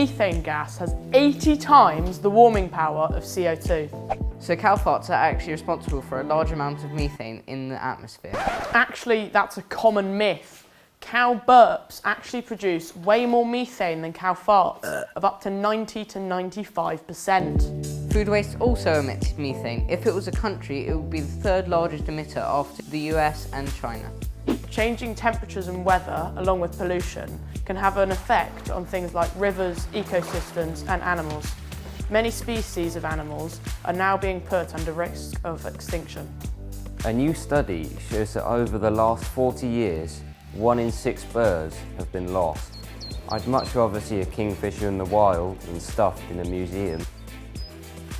methane gas has 80 times the warming power of CO2. So cow farts are actually responsible for a large amount of methane in the atmosphere. Actually, that's a common myth. Cow burps actually produce way more methane than cow farts, of up to 90 to 95%. Food waste also emits methane. If it was a country, it would be the third largest emitter after the US and China. Changing temperatures and weather, along with pollution, can have an effect on things like rivers, ecosystems and animals. Many species of animals are now being put under risk of extinction. A new study shows that over the last 40 years, 1 in 6 birds have been lost. I'd much rather see a kingfisher in the wild than stuffed in a museum.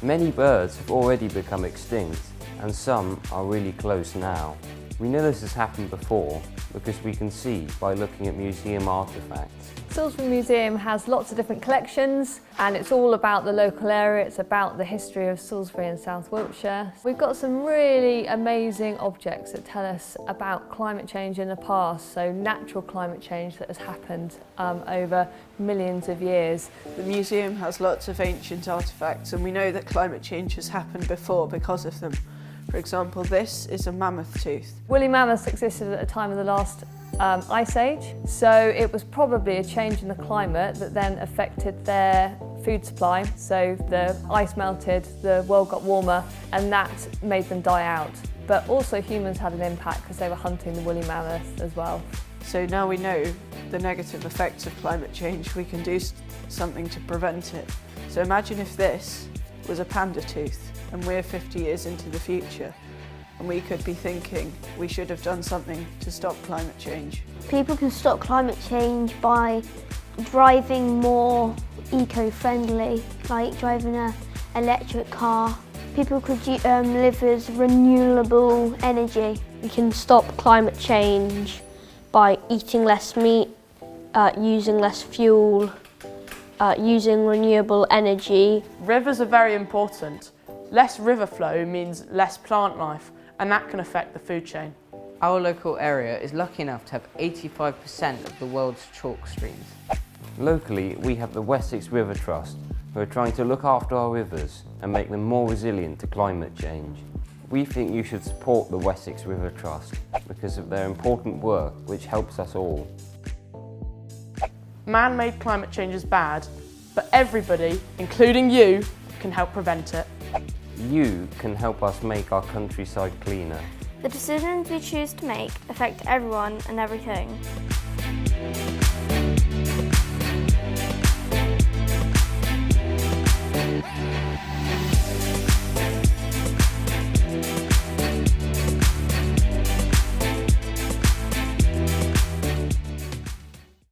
Many birds have already become extinct, and some are really close now. We know this has happened before because we can see by looking at museum artefacts. Salisbury Museum has lots of different collections, and it's all about the local area. It's about the history of Salisbury and South Wiltshire. We've got some really amazing objects that tell us about climate change in the past, so natural climate change that has happened over millions of years. The museum has lots of ancient artefacts, and we know that climate change has happened before because of them. For example, this is a mammoth tooth. Woolly mammoths existed at the time of the last ice age, so it was probably a change in the climate that then affected their food supply. So the ice melted, the world got warmer, and that made them die out. But also humans had an impact because they were hunting the woolly mammoth as well. So now we know the negative effects of climate change, we can do something to prevent it. So imagine if this was a panda tooth and we're 50 years into the future, and we could be thinking we should have done something to stop climate change. People can stop climate change by driving more eco-friendly, like driving an electric car. People could live with renewable energy. We can stop climate change by eating less meat, using less fuel, using renewable energy. Rivers are very important. Less river flow means less plant life, and that can affect the food chain. Our local area is lucky enough to have 85% of the world's chalk streams. Locally, we have the Wessex River Trust, who are trying to look after our rivers and make them more resilient to climate change. We think you should support the Wessex River Trust because of their important work which helps us all. Man-made climate change is bad, but everybody, including you, can help prevent it. You can help us make our countryside cleaner. The decisions we choose to make affect everyone and everything.